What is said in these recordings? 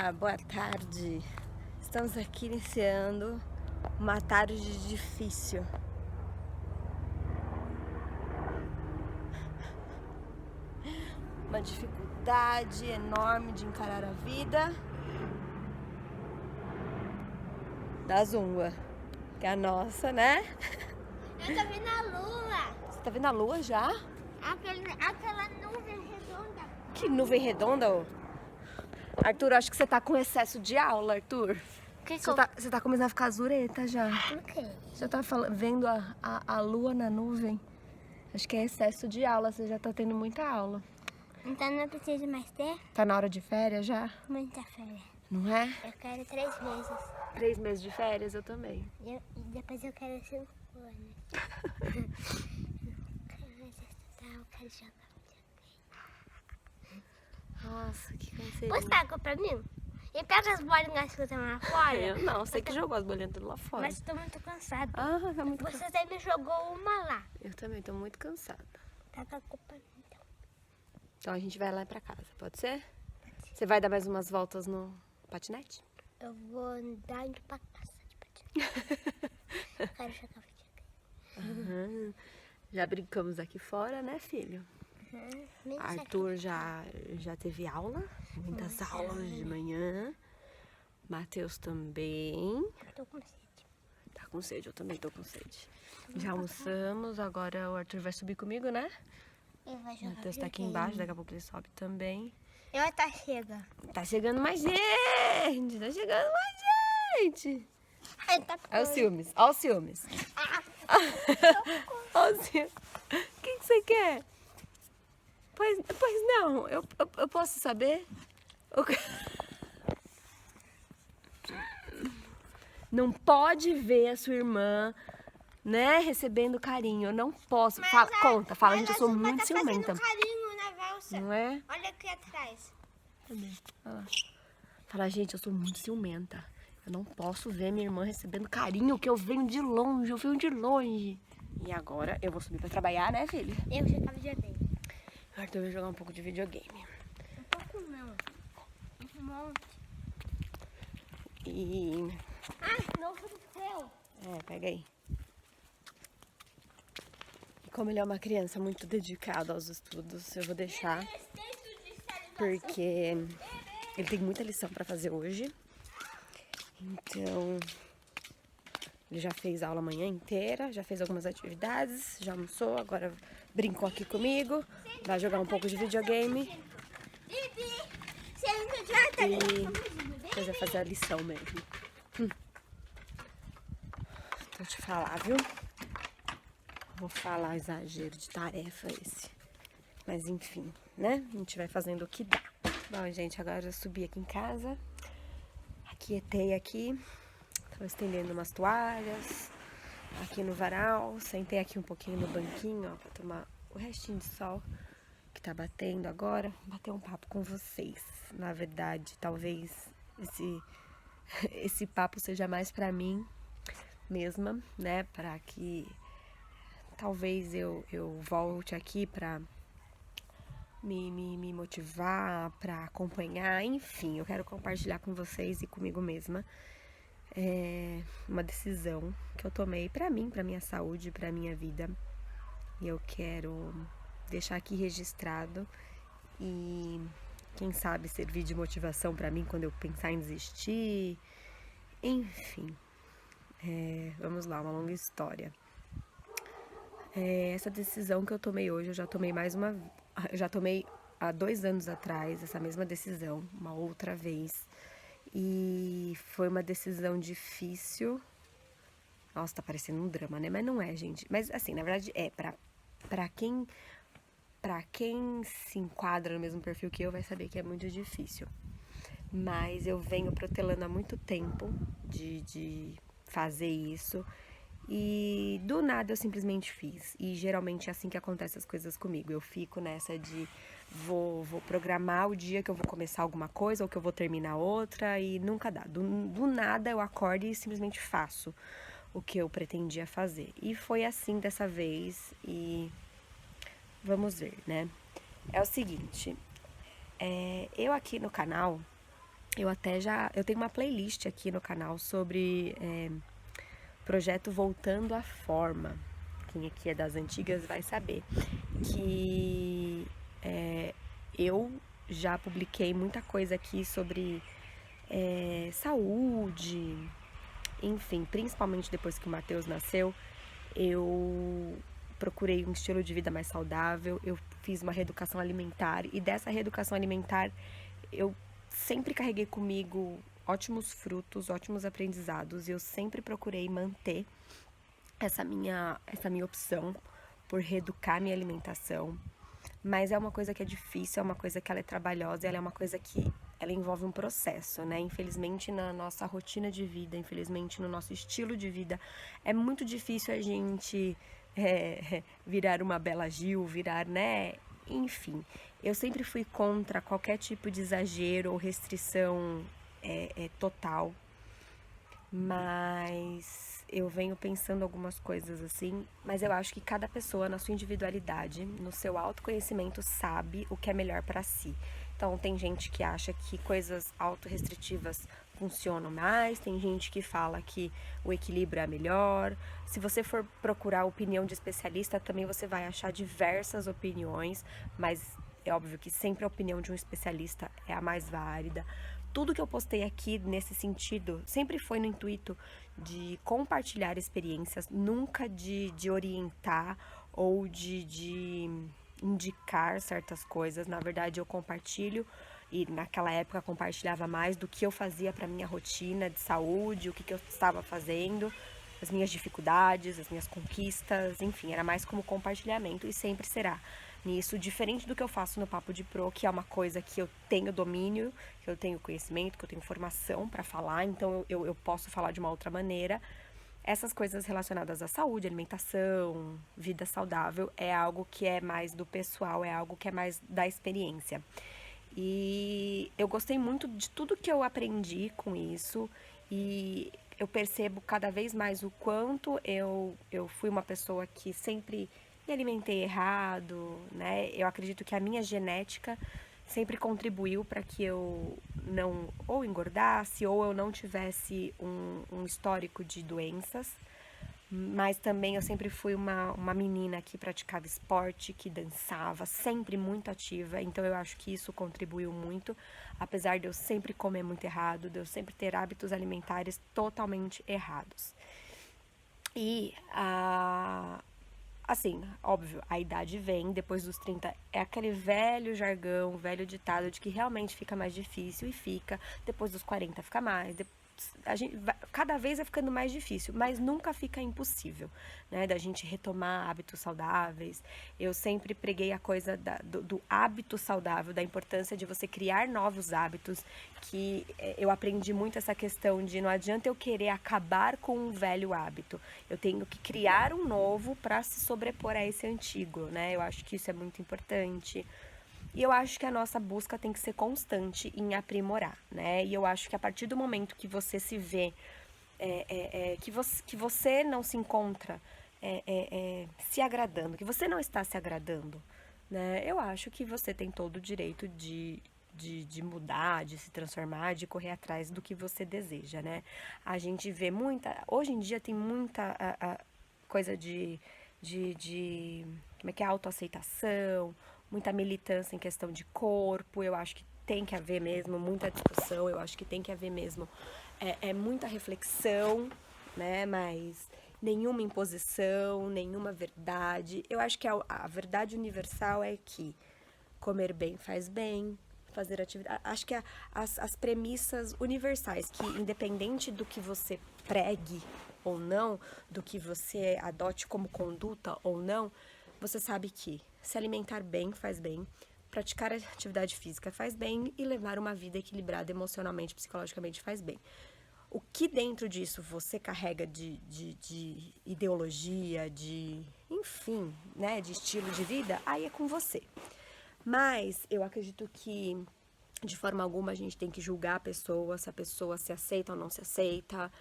dia, boa tarde. Estamos aqui iniciando uma tarde difícil. Uma dificuldade enorme de encarar a vida da Zunga, que é a nossa, né? Eu tô vendo a lua. Você tá vendo a lua já? Aquela nuvem redonda. Que nuvem redonda, ô. Arthur, acho que você tá com excesso de aula, Arthur. Você tá começando a ficar zureta já. Por quê? Você tá vendo a lua na nuvem? Acho que é excesso de aula, você já tá tendo muita aula. Então não preciso mais ter Tá na hora de férias já? muita férias. Não é? Eu quero 3 meses. 3 meses de férias, eu também. E depois eu quero 5 anos. Eu quero estudar, eu quero jogar. Nossa, que canseiro. Você tá água pra mim? E pega as bolinhas que estão lá fora. Eu não, você que jogou as bolinhas tudo lá fora. Mas tô muito cansada. Ah, tá muito Você cansada. até me jogou uma lá. Eu também tô muito cansada. Tá com a culpa então. Então a gente vai lá pra casa, pode ser? Você vai dar mais umas voltas no patinete? Eu vou andar indo pra casa de patinete. Eu quero jogar videogame. Já brincamos aqui fora, né, filho? Nem sei. Arthur já teve muitas aulas de manhã. Matheus também. Eu tô com sede. Tá com sede, eu também tô com sede. Já almoçamos, agora o Arthur vai subir comigo, né? Ele vai O jogar Matheus tá aqui videogame. embaixo, daqui a pouco ele sobe também. Eu tá chega. Tá chegando mais gente! Tá chegando mais gente! Ai, tá com Olha os ciúmes, olha os ciúmes. Olha os ciúmes. O que você quer? Pois não, eu posso saber? Não pode ver a sua irmã, né, recebendo carinho. Eu não posso. Fala, gente, eu sou muito ciumenta. Tá fazendo carinho na valsa. Não é? Olha aqui atrás. Cadê? Olha lá. Fala, gente, eu sou muito ciumenta. Eu não posso ver minha irmã recebendo carinho, que eu venho de longe, eu venho de longe. E agora eu vou subir pra trabalhar, né, filha? Eu jogar videogame. O Arthur vai jogar um pouco de videogame. Um pouco não. Um monte. E... Ai, novo do céu. pega aí. E como ele é uma criança muito dedicada aos estudos, eu vou deixar, porque ele tem muita lição pra fazer hoje. Então, ele já fez aula a manhã inteira, já fez algumas atividades, já almoçou, agora brincou aqui comigo, vai jogar um pouco de videogame Bibi, você não adianta. e depois vai fazer a lição mesmo. Vou te falar, viu? Vou falar exagero de tarefa esse. Mas enfim, né? A gente vai fazendo o que dá. Bom, gente, agora eu já subi aqui em casa. Aquietei aqui. Tô estendendo umas toalhas aqui no varal. Sentei aqui um pouquinho no banquinho, ó, pra tomar o restinho de sol que tá batendo agora. Bater um papo com vocês. Na verdade, talvez esse papo seja mais pra mim mesma, né? Pra que talvez eu volte aqui pra me motivar, pra acompanhar, enfim, eu quero compartilhar com vocês e comigo mesma uma decisão que eu tomei pra mim, pra minha saúde, pra minha vida. E eu quero deixar aqui registrado e quem sabe servir de motivação pra mim quando eu pensar em desistir. Enfim, vamos lá, uma longa história. Essa decisão que eu tomei hoje, eu já tomei há 2 anos atrás essa mesma decisão, uma outra vez. E foi uma decisão difícil. Nossa, tá parecendo um drama, né? Mas não é, gente. Mas assim, na verdade pra quem se enquadra no mesmo perfil que eu, vai saber que é muito difícil. Mas eu venho protelando há muito tempo de fazer isso. E do nada eu simplesmente fiz. E geralmente é assim que acontecem as coisas comigo. Eu fico nessa de vou programar o dia que eu vou começar alguma coisa ou que eu vou terminar outra e nunca dá. Do nada eu acordo e simplesmente faço o que eu pretendia fazer. E foi assim dessa vez e vamos ver, né? É o seguinte, eu aqui no canal, Eu tenho uma playlist aqui no canal sobre projeto Voltando à Forma. Quem aqui é das antigas vai saber que eu já publiquei muita coisa aqui sobre saúde, enfim, principalmente depois que o Matheus nasceu, eu procurei um estilo de vida mais saudável, eu fiz uma reeducação alimentar e dessa reeducação alimentar eu sempre carreguei comigo ótimos frutos, ótimos aprendizados e eu sempre procurei manter essa minha opção por reeducar minha alimentação. Mas é uma coisa que é difícil, é uma coisa que ela é trabalhosa, ela é uma coisa que ela envolve um processo, né? Infelizmente na nossa rotina de vida, infelizmente no nosso estilo de vida, é muito difícil a gente virar uma Bela Gil, virar, né? Enfim, eu sempre fui contra qualquer tipo de exagero ou restrição total, mas eu venho pensando algumas coisas assim, mas eu acho que cada pessoa na sua individualidade, no seu autoconhecimento, sabe o que é melhor para si. Então tem gente que acha que coisas autorrestritivas funcionam mais, tem gente que fala que o equilíbrio é melhor. Se você for procurar a opinião de especialista, também você vai achar diversas opiniões, mas é óbvio que sempre a opinião de um especialista é a mais válida. Tudo que eu postei aqui nesse sentido sempre foi no intuito de compartilhar experiências, nunca de orientar ou de indicar certas coisas. Na verdade, eu compartilho e naquela época compartilhava mais do que eu fazia para minha rotina de saúde, o que eu estava fazendo, as minhas dificuldades, as minhas conquistas, enfim, era mais como compartilhamento e sempre será nisso, diferente do que eu faço no Papo de Pro, que é uma coisa que eu tenho domínio, que eu tenho conhecimento, que eu tenho formação para falar, então eu posso falar de uma outra maneira. Essas coisas relacionadas à saúde, alimentação, vida saudável, é algo que é mais do pessoal, é algo que é mais da experiência. E eu gostei muito de tudo que eu aprendi com isso e eu percebo cada vez mais o quanto eu fui uma pessoa que sempre me alimentei errado, né? Eu acredito que a minha genética sempre contribuiu para que eu não ou engordasse ou eu não tivesse um histórico de doenças. Mas também eu sempre fui uma menina que praticava esporte, que dançava, sempre muito ativa. Então eu acho que isso contribuiu muito, apesar de eu sempre comer muito errado, de eu sempre ter hábitos alimentares totalmente errados. E assim, óbvio, a idade vem, depois dos 30 é aquele velho jargão, velho ditado de que realmente fica mais difícil e fica, depois dos 40 fica mais, a gente cada vez vai ficando mais difícil, mas nunca fica impossível, né, da gente retomar hábitos saudáveis. Eu sempre preguei a coisa do hábito saudável, da importância de você criar novos hábitos, que eu aprendi muito essa questão de não adianta eu querer acabar com um velho hábito, eu tenho que criar um novo para se sobrepor a esse antigo, né, eu acho que isso é muito importante. E eu acho que a nossa busca tem que ser constante em aprimorar, né? E eu acho que a partir do momento que você se vê, que você não se encontra se agradando, que você não está se agradando, né? Eu acho que você tem todo o direito de mudar, de se transformar, de correr atrás do que você deseja, né? A gente vê muita... Hoje em dia tem muita coisa de como é que é, autoaceitação, muita militância em questão de corpo. Eu acho que tem que haver mesmo muita discussão, eu acho que tem que haver mesmo muita reflexão, né? Mas nenhuma imposição, nenhuma verdade. Eu acho que a verdade universal é que comer bem faz bem, fazer atividade. Acho que as premissas universais, que independente do que você pregue ou não, do que você adote como conduta ou não, você sabe que se alimentar bem faz bem, praticar atividade física faz bem e levar uma vida equilibrada emocionalmente, psicologicamente faz bem. O que dentro disso você carrega de ideologia, enfim, né, de estilo de vida, aí é com você. Mas eu acredito que de forma alguma a gente tem que julgar a pessoa, se a pessoa se aceita ou não se aceita.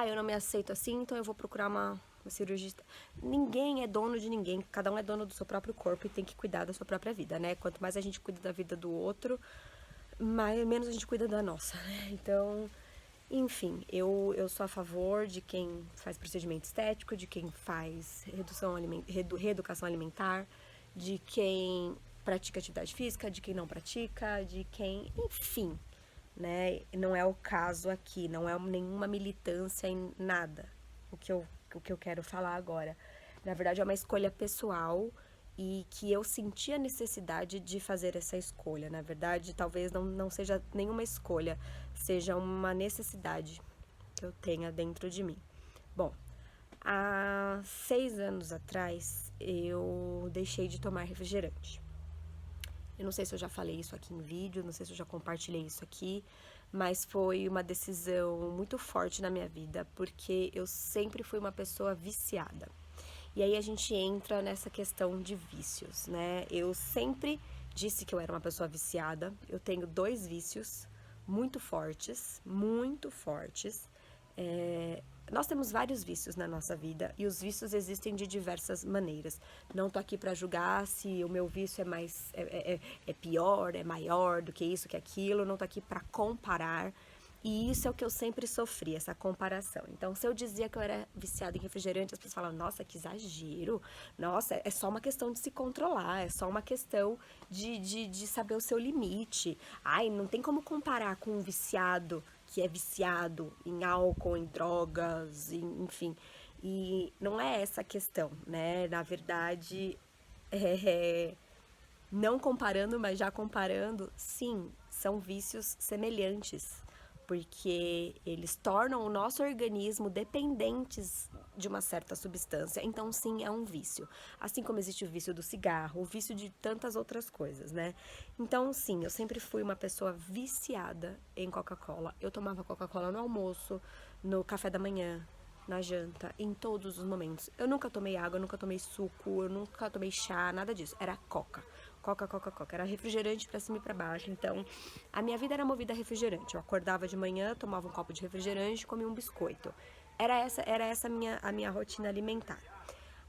Eu não me aceito assim, então eu vou procurar uma cirurgista. Ninguém é dono de ninguém, cada um é dono do seu próprio corpo e tem que cuidar da sua própria vida, né? Quanto mais a gente cuida da vida do outro, menos a gente cuida da nossa, né? Então, enfim, eu sou a favor de quem faz procedimento estético, de quem faz reeducação alimentar, de quem pratica atividade física, de quem não pratica, de quem, enfim, né? Não é o caso aqui, não é nenhuma militância em nada o que eu quero falar agora. Na verdade, é uma escolha pessoal e que eu senti a necessidade de fazer essa escolha. Na verdade, talvez não seja nenhuma escolha, seja uma necessidade que eu tenha dentro de mim. Bom, há 6 anos atrás, eu deixei de tomar refrigerante. Eu não sei se eu já falei isso aqui em vídeo, não sei se eu já compartilhei isso aqui, mas foi uma decisão muito forte na minha vida, porque eu sempre fui uma pessoa viciada. E aí a gente entra nessa questão de vícios, né? Eu sempre disse que eu era uma pessoa viciada. Eu tenho 2 vícios muito fortes, muito fortes. Nós temos vários vícios na nossa vida e os vícios existem de diversas maneiras. Não tô aqui para julgar se o meu vício é pior, é maior do que isso, que aquilo. Não tô aqui para comparar. E isso é o que eu sempre sofri, essa comparação. Então, se eu dizia que eu era viciada em refrigerante, as pessoas falavam, nossa, que exagero. Nossa, é só uma questão de se controlar, é só uma questão de saber o seu limite. Ai, não tem como comparar com um viciado que é viciado em álcool, em drogas, enfim. E não é essa a questão, né? Na verdade, não comparando, mas já comparando, sim, são vícios semelhantes, porque eles tornam o nosso organismo dependentes de uma certa substância. Então, sim, é um vício. Assim como existe o vício do cigarro, o vício de tantas outras coisas, né? Então, sim, eu sempre fui uma pessoa viciada em Coca-Cola. Eu tomava Coca-Cola no almoço, no café da manhã, na janta, em todos os momentos. Eu nunca tomei água, eu nunca tomei suco, eu nunca tomei chá, nada disso. Era Coca. Coca. Era refrigerante pra cima e pra baixo. Então, a minha vida era movida a refrigerante. Eu acordava de manhã, tomava um copo de refrigerante e comia um biscoito. Era essa a minha rotina alimentar.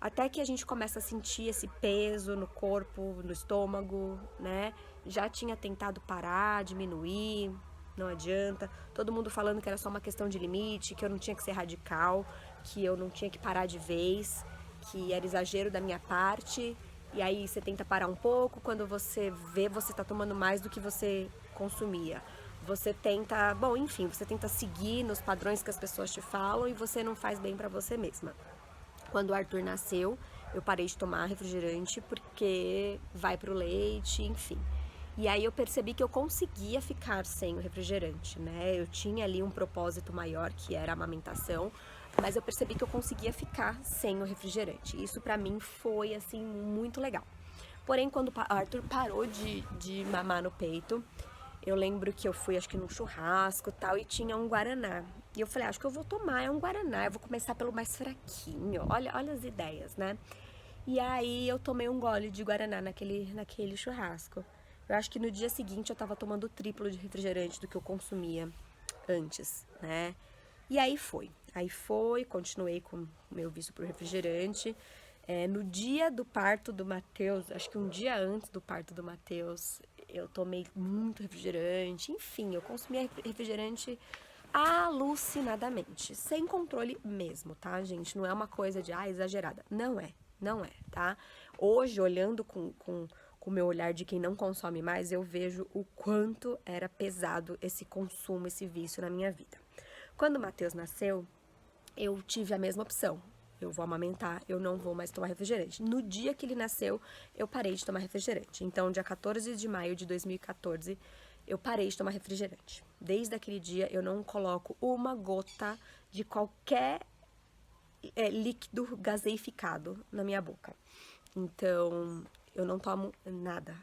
Até que a gente começa a sentir esse peso no corpo, no estômago, né? Já tinha tentado parar, diminuir, não adianta. Todo mundo falando que era só uma questão de limite, que eu não tinha que ser radical, que eu não tinha que parar de vez, que era exagero da minha parte. E aí você tenta parar um pouco, quando você vê, você tá tomando mais do que você consumia. Você tenta, bom, enfim, você tenta seguir nos padrões que as pessoas te falam e você não faz bem pra você mesma. Quando o Arthur nasceu, eu parei de tomar refrigerante porque vai pro leite, enfim. E aí eu percebi que eu conseguia ficar sem o refrigerante, né? Eu tinha ali um propósito maior, que era a amamentação, mas eu percebi que eu conseguia ficar sem o refrigerante. Isso pra mim foi, assim, muito legal. Porém, quando o Arthur parou de mamar no peito, eu lembro que eu fui, acho que num churrasco e tal, e tinha um guaraná. E eu falei, acho que eu vou tomar um guaraná, eu vou começar pelo mais fraquinho. Olha as ideias, né? E aí eu tomei um gole de guaraná naquele churrasco. Eu acho que no dia seguinte eu tava tomando o triplo de refrigerante do que eu consumia antes, né? E aí foi, continuei com o meu vício por refrigerante. No dia do parto do Matheus, acho que um dia antes do parto do Matheus, eu tomei muito refrigerante. Enfim, eu consumia refrigerante alucinadamente, sem controle mesmo, tá, gente? Não é uma coisa de, exagerada. Não é, tá? Hoje, olhando com o meu olhar de quem não consome mais, eu vejo o quanto era pesado esse consumo, esse vício na minha vida. Quando o Matheus nasceu, eu tive a mesma opção. Eu vou amamentar, eu não vou mais tomar refrigerante. No dia que ele nasceu, eu parei de tomar refrigerante. Então, dia 14 de maio de 2014, eu parei de tomar refrigerante. Desde aquele dia, eu não coloco uma gota de qualquer líquido gaseificado na minha boca. Então, eu não tomo nada.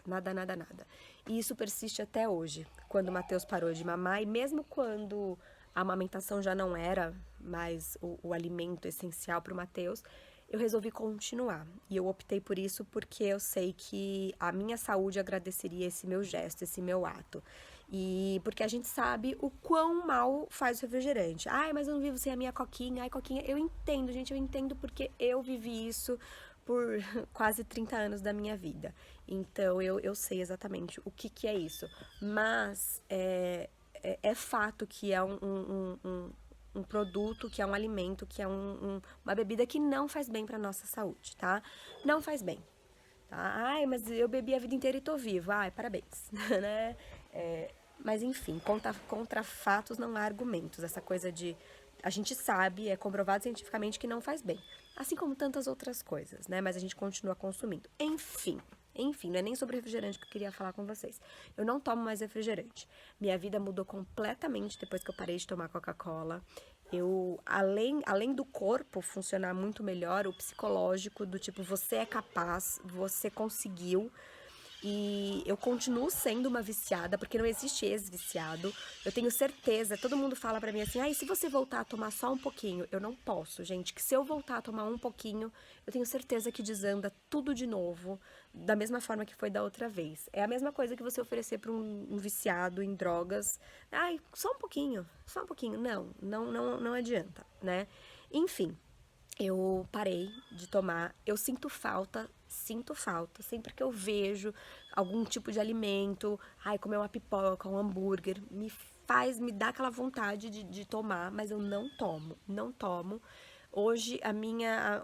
E isso persiste até hoje. Quando o Matheus parou de mamar, e mesmo quando a amamentação já não era mais o alimento essencial para o Matheus, eu resolvi continuar. E eu optei por isso porque eu sei que a minha saúde agradeceria esse meu gesto, esse meu ato. E porque a gente sabe o quão mal faz o refrigerante. Mas eu não vivo sem a minha coquinha. Coquinha, eu entendo, gente, eu entendo porque eu vivi isso. por quase 30 anos da minha vida. Então, eu sei exatamente o que é isso. Mas é fato que é um produto, que é um alimento, que é uma bebida que não faz bem para nossa saúde, tá? Não faz bem. Tá? Ai, mas eu bebi a vida inteira e tô vivo. Ai, parabéns, né? Mas enfim, contra fatos não há argumentos. Essa coisa de... A gente sabe, é comprovado cientificamente que não faz bem. Assim como tantas outras coisas, né? Mas a gente continua consumindo. Enfim, não é nem sobre refrigerante que eu queria falar com vocês. Eu não tomo mais refrigerante. Minha vida mudou completamente depois que eu parei de tomar Coca-Cola. Além do corpo funcionar muito melhor, o psicológico, do tipo, você é capaz, você conseguiu. E eu continuo sendo uma viciada, porque não existe ex-viciado. Eu tenho certeza, todo mundo fala pra mim assim, e se você voltar a tomar só um pouquinho? Eu não posso, gente, que se eu voltar a tomar um pouquinho, eu tenho certeza que desanda tudo de novo, da mesma forma que foi da outra vez. É a mesma coisa que você oferecer pra um viciado em drogas. Ai, só um pouquinho, só um pouquinho. Não adianta, né? Enfim. Eu parei de tomar, eu sinto falta, sempre que eu vejo algum tipo de alimento, comer uma pipoca, um hambúrguer, me dá aquela vontade de tomar, mas eu não tomo. Hoje a minha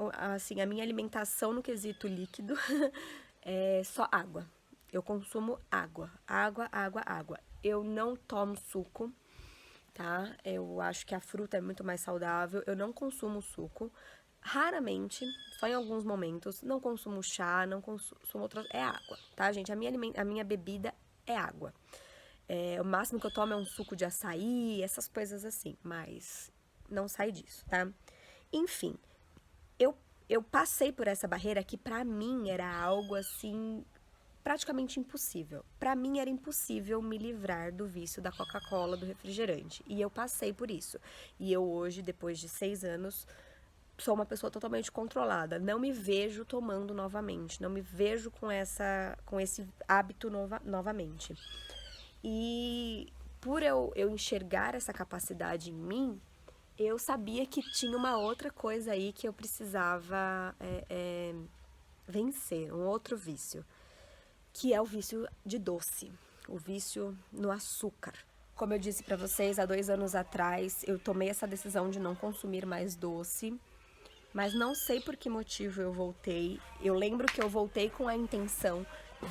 alimentação no quesito líquido é só água. Eu consumo água. Eu não tomo suco, tá? Eu acho que a fruta é muito mais saudável. Eu não consumo suco. Raramente, só em alguns momentos, não consumo chá, não consumo outras... É água, tá, gente? A minha bebida é água. O máximo que eu tomo é um suco de açaí, essas coisas assim, mas não sai disso, tá? Enfim, eu passei por essa barreira que pra mim era algo assim praticamente impossível. Pra mim era impossível me livrar do vício da Coca-Cola, do refrigerante. E eu passei por isso. E eu hoje, depois de 6 anos, sou uma pessoa totalmente controlada. Não me vejo tomando novamente. Não me vejo com esse hábito novamente. E por eu enxergar essa capacidade em mim, eu sabia que tinha uma outra coisa aí que eu precisava vencer, um outro vício, que é o vício de doce, o vício no açúcar. Como eu disse pra vocês, há 2 anos atrás, eu tomei essa decisão de não consumir mais doce, mas não sei por que motivo eu voltei. Eu lembro que eu voltei com a intenção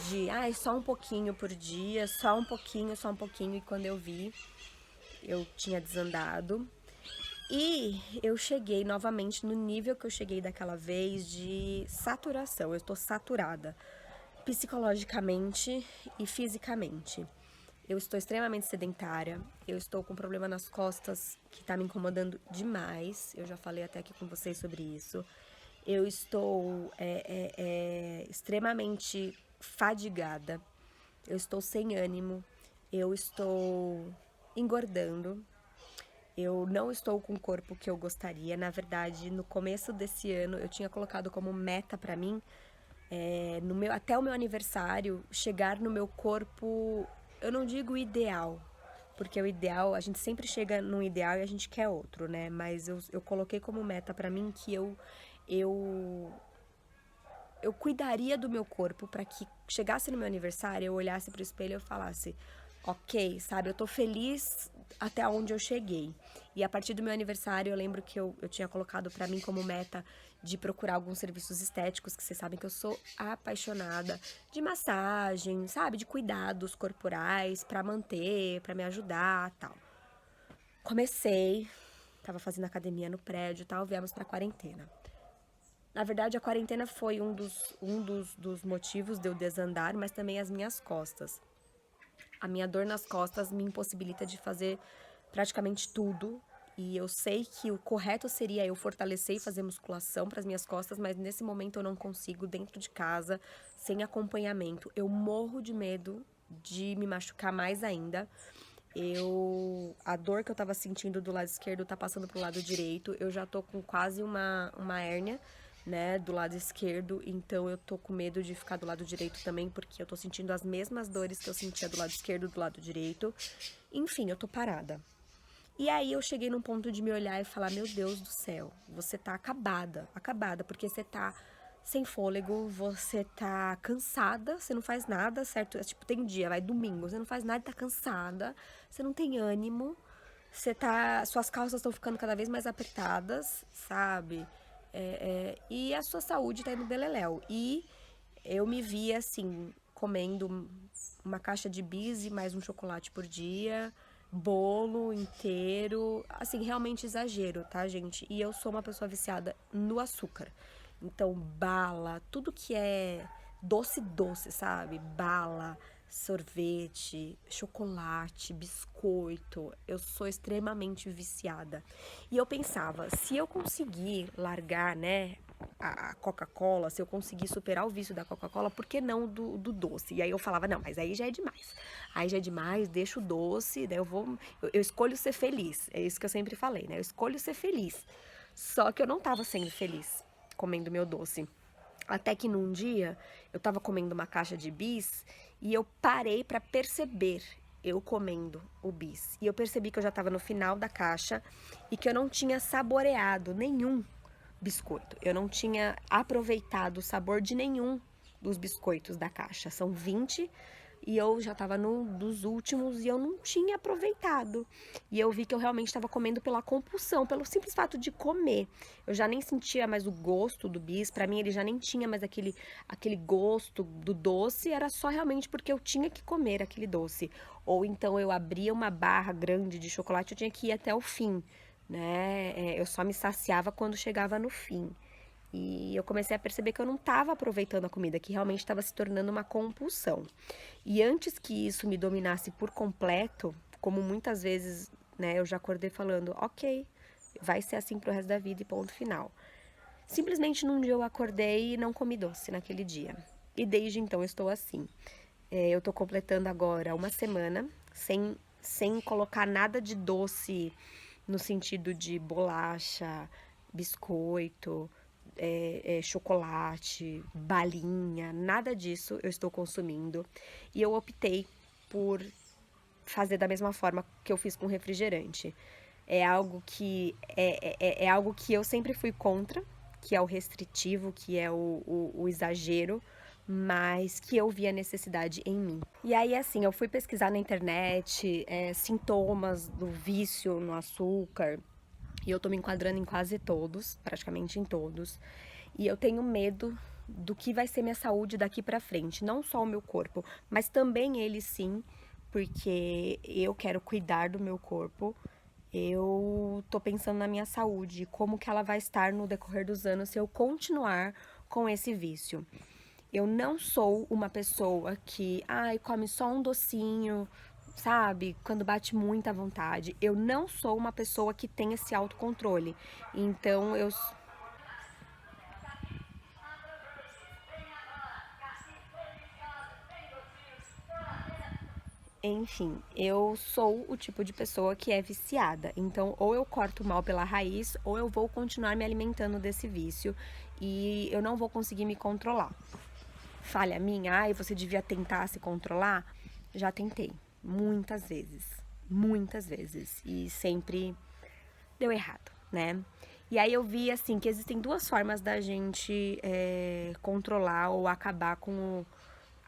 de, só um pouquinho por dia, só um pouquinho, e quando eu vi, eu tinha desandado. E eu cheguei novamente no nível que eu cheguei daquela vez de saturação. Eu estou saturada, psicologicamente e fisicamente. Eu estou extremamente sedentária, eu estou com um problema nas costas que tá me incomodando demais. Eu já falei até aqui com vocês sobre isso. Eu estou extremamente fadigada, eu estou sem ânimo, eu estou engordando. Eu não estou com o corpo que eu gostaria. Na verdade, no começo desse ano, eu tinha colocado como meta pra mim, até o meu aniversário, chegar no meu corpo, eu não digo ideal, porque o ideal, a gente sempre chega num ideal e a gente quer outro, né? Mas eu coloquei como meta pra mim que eu cuidaria do meu corpo pra que chegasse no meu aniversário, eu olhasse pro espelho e eu falasse, ok, sabe, eu tô feliz até onde eu cheguei. E a partir do meu aniversário, eu lembro que eu tinha colocado pra mim como meta de procurar alguns serviços estéticos, que vocês sabem que eu sou apaixonada, de massagem, sabe, de cuidados corporais pra manter, pra me ajudar, tal. Comecei, tava fazendo academia no prédio e tal, viemos pra quarentena. Na verdade, a quarentena foi um dos motivos de eu desandar, mas também as minhas costas. A minha dor nas costas me impossibilita de fazer praticamente tudo. E eu sei que o correto seria eu fortalecer e fazer musculação para as minhas costas, mas nesse momento eu não consigo, dentro de casa, sem acompanhamento. Eu morro de medo de me machucar mais ainda. A dor que eu tava sentindo do lado esquerdo tá passando pro lado direito. Eu já tô com quase uma hérnia, né, do lado esquerdo, então eu tô com medo de ficar do lado direito também, porque eu tô sentindo as mesmas dores que eu sentia do lado esquerdo do lado direito. Enfim, eu tô parada. E aí eu cheguei num ponto de me olhar e falar, meu Deus do céu, você tá acabada, porque você tá sem fôlego, você tá cansada, você não faz nada, certo? É, tipo, tem dia, vai domingo, você não faz nada, tá cansada, você não tem ânimo, suas calças estão ficando cada vez mais apertadas, sabe? E a sua saúde tá indo beleléu. E eu me vi assim, comendo uma caixa de bis e mais um chocolate por dia, bolo inteiro, assim, realmente exagero, tá, gente? E eu sou uma pessoa viciada no açúcar. Então, bala, tudo que é doce, sabe? Bala, sorvete, chocolate, biscoito. Eu sou extremamente viciada. E eu pensava, se eu conseguir largar, né, a Coca-Cola, se eu conseguir superar o vício da Coca-Cola, por que não do doce? E aí eu falava, não, mas aí já é demais. Aí já é demais, deixa o doce, daí eu escolho ser feliz. É isso que eu sempre falei, né? Eu escolho ser feliz. Só que eu não tava sendo feliz comendo meu doce. Até que num dia eu tava comendo uma caixa de bis e eu parei pra perceber eu comendo o bis. E eu percebi que eu já tava no final da caixa e que eu não tinha saboreado nenhum biscoito. Eu não tinha aproveitado o sabor de nenhum dos biscoitos da caixa. São 20 e eu já estava dos últimos e eu não tinha aproveitado. E eu vi que eu realmente estava comendo pela compulsão, pelo simples fato de comer. Eu já nem sentia mais o gosto do bis, para mim ele já nem tinha mais aquele gosto do doce, era só realmente porque eu tinha que comer aquele doce. Ou então eu abria uma barra grande de chocolate, eu tinha que ir até o fim, né? Eu só me saciava quando chegava no fim. E eu comecei a perceber que eu não estava aproveitando a comida, que realmente estava se tornando uma compulsão. E antes que isso me dominasse por completo, como muitas vezes, né, eu já acordei falando, ok, vai ser assim pro resto da vida e ponto final. Simplesmente num dia eu acordei e não comi doce naquele dia. E desde então eu estou assim. Eu tô completando agora uma semana sem colocar nada de doce no sentido de bolacha, biscoito, chocolate, balinha, nada disso eu estou consumindo. E eu optei por fazer da mesma forma que eu fiz com refrigerante. É algo que eu sempre fui contra, que é o restritivo, que é o exagero, mas que eu vi a necessidade em mim. E aí, assim, eu fui pesquisar na internet sintomas do vício no açúcar, e eu tô me enquadrando em quase todos, praticamente em todos. E eu tenho medo do que vai ser minha saúde daqui pra frente. Não só o meu corpo, mas também ele sim, porque eu quero cuidar do meu corpo. Eu tô pensando na minha saúde, como que ela vai estar no decorrer dos anos se eu continuar com esse vício. Eu não sou uma pessoa que, come só um docinho, sabe? Quando bate muita vontade. Eu não sou uma pessoa que tem esse autocontrole. Então, enfim, eu sou o tipo de pessoa que é viciada. Então, ou eu corto mal pela raiz, ou eu vou continuar me alimentando desse vício e eu não vou conseguir me controlar. Falha minha, você devia tentar se controlar? Já tentei, muitas vezes, e sempre deu errado, né? E aí eu vi, assim, que existem duas formas da gente controlar ou acabar com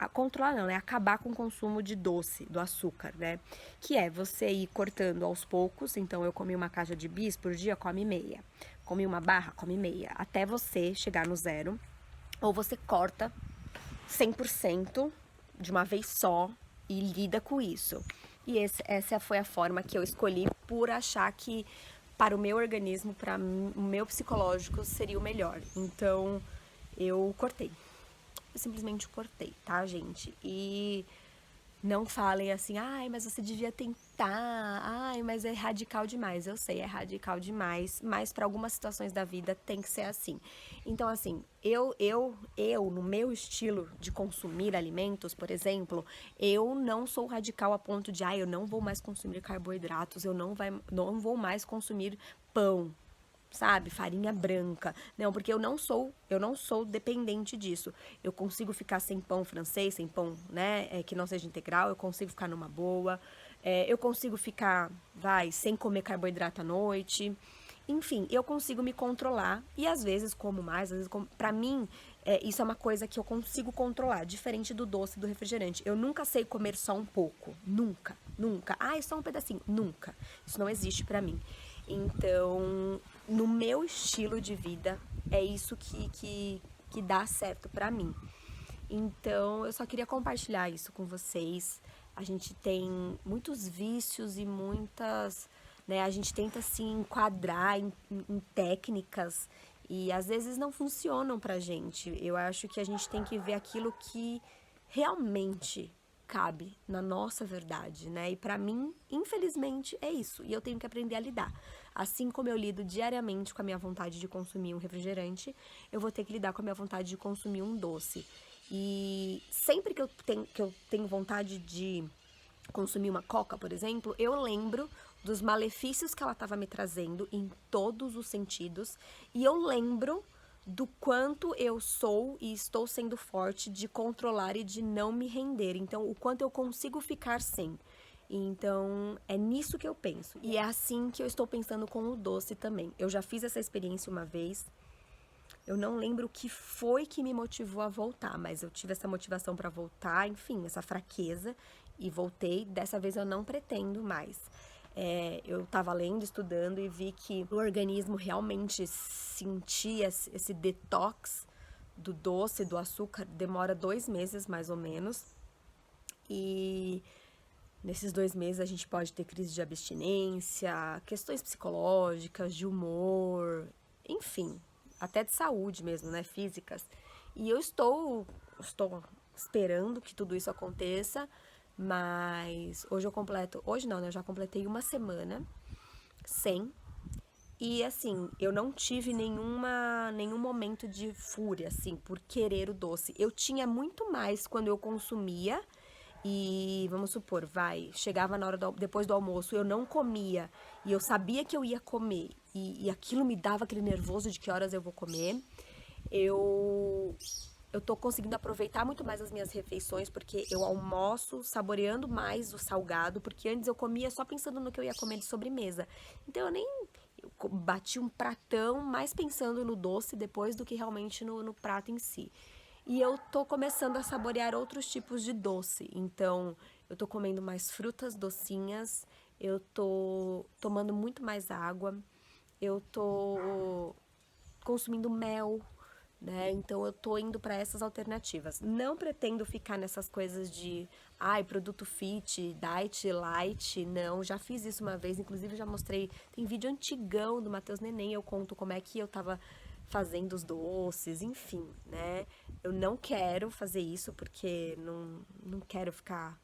controlar não, né? Acabar com o consumo de doce, do açúcar, né? Que é você ir cortando aos poucos. Então, eu comi uma caixa de bis por dia, come meia. Comi uma barra, come meia. Até você chegar no zero. Ou você corta 100% de uma vez só e lida com isso. E essa foi a forma que eu escolhi por achar que para o meu organismo, para o meu psicológico, seria o melhor. Então, eu cortei. Eu simplesmente cortei, tá, gente? E não falem assim, mas você devia tentar, mas é radical demais. Eu sei, é radical demais, mas para algumas situações da vida tem que ser assim. Então, assim, no meu estilo de consumir alimentos, por exemplo, eu não sou radical a ponto de, eu não vou mais consumir carboidratos, eu não vou mais consumir pão, sabe, farinha branca. Não, porque eu não sou dependente disso. Eu consigo ficar sem pão francês, sem pão, né, que não seja integral, eu consigo ficar numa boa. Eu consigo ficar, sem comer carboidrato à noite. Enfim, eu consigo me controlar e às vezes como mais, às vezes como... Pra mim, isso é uma coisa que eu consigo controlar, diferente do doce do refrigerante. Eu nunca sei comer só um pouco, nunca, nunca. Ah, é só um pedacinho, nunca. Isso não existe pra mim. Então, no meu estilo de vida, é isso que dá certo pra mim. Então, eu só queria compartilhar isso com vocês. A gente tem muitos vícios e muitas, né? A gente tenta se enquadrar em técnicas e às vezes não funcionam pra gente. Eu acho que a gente tem que ver aquilo que realmente cabe na nossa verdade, né? E pra mim, infelizmente, é isso. E eu tenho que aprender a lidar. Assim como eu lido diariamente com a minha vontade de consumir um refrigerante, eu vou ter que lidar com a minha vontade de consumir um doce. E sempre que eu tenho vontade de consumir uma coca, por exemplo, eu lembro dos malefícios que ela estava me trazendo em todos os sentidos. E eu lembro do quanto eu sou e estou sendo forte de controlar e de não me render. Então, o quanto eu consigo ficar sem. Então, é nisso que eu penso. E é assim que eu estou pensando com o doce também. Eu já fiz essa experiência uma vez. Eu não lembro o que foi que me motivou a voltar, mas eu tive essa motivação para voltar, enfim, essa fraqueza, e voltei. Dessa vez eu não pretendo mais. Eu estava lendo, estudando e vi que o organismo realmente sentia esse detox do doce, do açúcar, demora 2 meses mais ou menos. E nesses 2 meses a gente pode ter crise de abstinência, questões psicológicas, de humor, enfim, até de saúde mesmo, né, físicas. E eu estou esperando que tudo isso aconteça, mas hoje não, né, eu já completei 1 semana sem. E assim, eu não tive nenhum momento de fúria, assim, por querer o doce. Eu tinha muito mais quando eu consumia. E vamos supor, chegava na hora depois do almoço, eu não comia e eu sabia que eu ia comer e aquilo me dava aquele nervoso de que horas eu vou comer. Eu tô conseguindo aproveitar muito mais as minhas refeições porque eu almoço saboreando mais o salgado, porque antes eu comia só pensando no que eu ia comer de sobremesa. Então eu bati um pratão mais pensando no doce depois do que realmente no prato em si. E eu tô começando a saborear outros tipos de doce. Então, eu tô comendo mais frutas docinhas, eu tô tomando muito mais água, eu tô consumindo mel, né? Então, eu tô indo para essas alternativas. Não pretendo ficar nessas coisas de, produto fit, diet, light, não. Já fiz isso uma vez, inclusive já mostrei, tem vídeo antigão do Matheus Neném, eu conto como é que eu tava fazendo os doces, enfim, né? Eu não quero fazer isso porque não quero ficar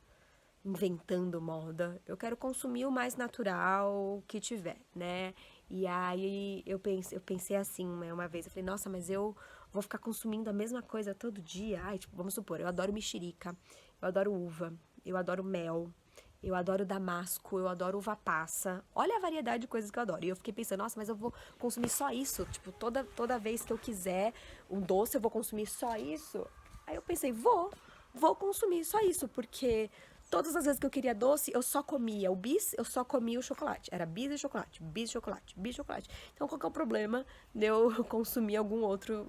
inventando moda. Eu quero consumir o mais natural que tiver, né? E aí eu pensei assim, né, uma vez, eu falei, nossa, mas eu vou ficar consumindo a mesma coisa todo dia? Tipo, vamos supor, eu adoro mexerica, eu adoro uva, eu adoro mel, eu adoro damasco, eu adoro uva passa. Olha a variedade de coisas que eu adoro. E eu fiquei pensando, nossa, mas eu vou consumir só isso? Tipo, toda vez que eu quiser um doce, eu vou consumir só isso? Aí eu pensei, vou consumir só isso, porque todas as vezes que eu queria doce, eu só comia o bis, eu só comia o chocolate. Era bis e chocolate, bis e chocolate, bis e chocolate. Então, qual que é o problema de eu consumir algum outro,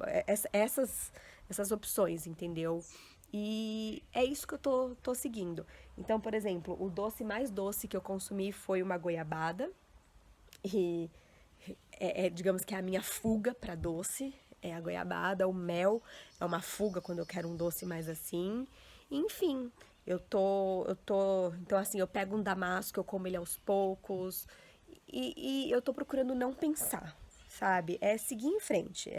essas opções, entendeu? E é isso que eu tô seguindo. Então, por exemplo, o doce mais doce que eu consumi foi uma goiabada. E digamos que é a minha fuga para doce. É a goiabada, o mel é uma fuga quando eu quero um doce mais assim. Enfim, então assim, eu pego um damasco, eu como ele aos poucos. E eu tô procurando não pensar, sabe? É seguir em frente,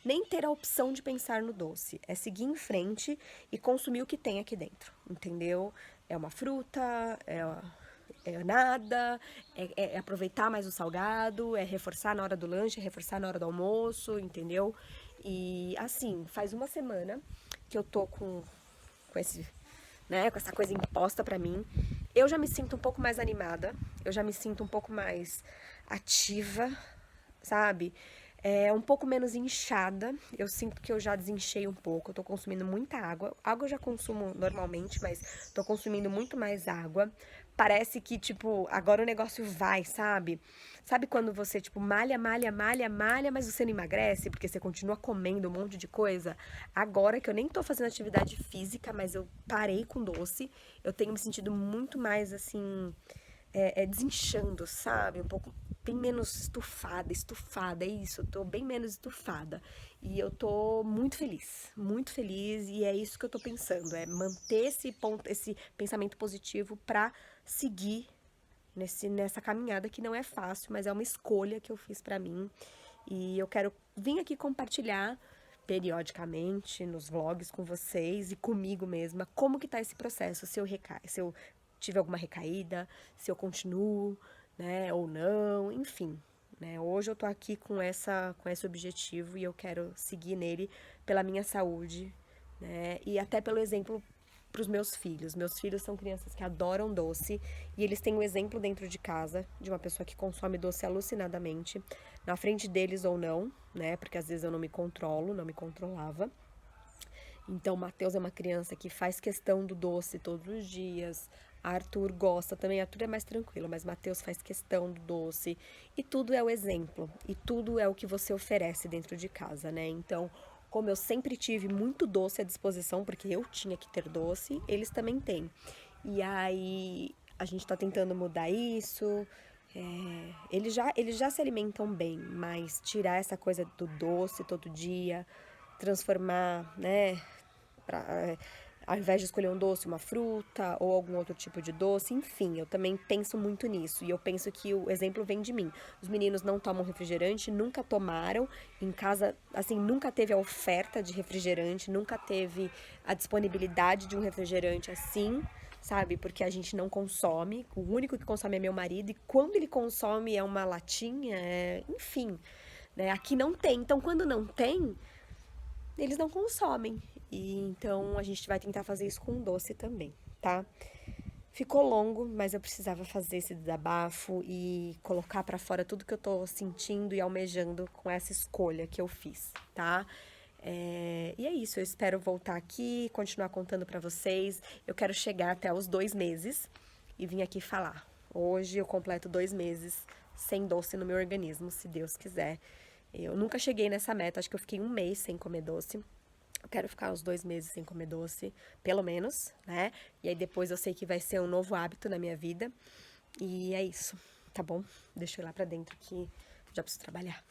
nem ter a opção de pensar no doce. É seguir em frente e consumir o que tem aqui dentro, entendeu? É uma fruta, é nada, é aproveitar mais o salgado, é reforçar na hora do lanche, é reforçar na hora do almoço, entendeu? E assim, faz 1 semana que eu tô com esse, né, com essa coisa imposta pra mim. Eu já me sinto um pouco mais animada, eu já me sinto um pouco mais ativa, sabe? Um pouco menos inchada, eu sinto que eu já desinchei um pouco, eu tô consumindo muita água. Água eu já consumo normalmente, mas tô consumindo muito mais água. parece que, tipo, agora o negócio vai, sabe? Sabe quando você, tipo, malha, malha, malha, malha, mas você não emagrece porque você continua comendo um monte de coisa? Agora que eu nem tô fazendo atividade física, mas eu parei com doce, eu tenho me sentido muito mais, assim, desinchando, sabe? Um pouco bem menos estufada, é isso, eu tô bem menos estufada. E eu tô muito feliz, e é isso que eu tô pensando, é manter esse ponto, esse pensamento positivo pra seguir nessa caminhada que não é fácil, mas é uma escolha que eu fiz pra mim. E eu quero vir aqui compartilhar periodicamente nos vlogs com vocês e comigo mesma como que tá esse processo, se eu tive alguma recaída, se eu continuo, né, ou não, enfim, né? Hoje eu tô aqui com esse objetivo e eu quero seguir nele pela minha saúde, né? E até pelo exemplo para os meus filhos. Meus filhos são crianças que adoram doce e eles têm um exemplo dentro de casa de uma pessoa que consome doce alucinadamente, na frente deles ou não, né? Porque às vezes eu não me controlo, não me controlava. Então, o Matheus é uma criança que faz questão do doce todos os dias. Arthur gosta também. Arthur é mais tranquilo, mas Matheus faz questão do doce. E tudo é o exemplo. E tudo é o que você oferece dentro de casa, né? Então, como eu sempre tive muito doce à disposição, porque eu tinha que ter doce, eles também têm. E aí, a gente tá tentando mudar isso. Eles já se alimentam bem, mas tirar essa coisa do doce todo dia, transformar, né, ao invés de escolher um doce, uma fruta ou algum outro tipo de doce, enfim, eu também penso muito nisso. E eu penso que o exemplo vem de mim. Os meninos não tomam refrigerante, nunca tomaram. Em casa, assim, nunca teve a oferta de refrigerante, nunca teve a disponibilidade de um refrigerante assim, sabe? Porque a gente não consome. O único que consome é meu marido. E quando ele consome é uma latinha, enfim, né? Aqui não tem. Então, quando não tem, eles não consomem. E então a gente vai tentar fazer isso com doce também, tá? Ficou longo, mas eu precisava fazer esse desabafo e colocar pra fora tudo que eu tô sentindo e almejando com essa escolha que eu fiz, tá? E é isso, eu espero voltar aqui, continuar contando pra vocês. Eu quero chegar até os 2 meses e vim aqui falar. Hoje eu completo 2 meses sem doce no meu organismo, se Deus quiser. Eu nunca cheguei nessa meta, acho que eu fiquei 1 mês sem comer doce. Eu quero ficar os 2 meses sem comer doce, pelo menos, né? E aí depois eu sei que vai ser um novo hábito na minha vida. E é isso, tá bom? Deixa eu ir lá pra dentro que já preciso trabalhar.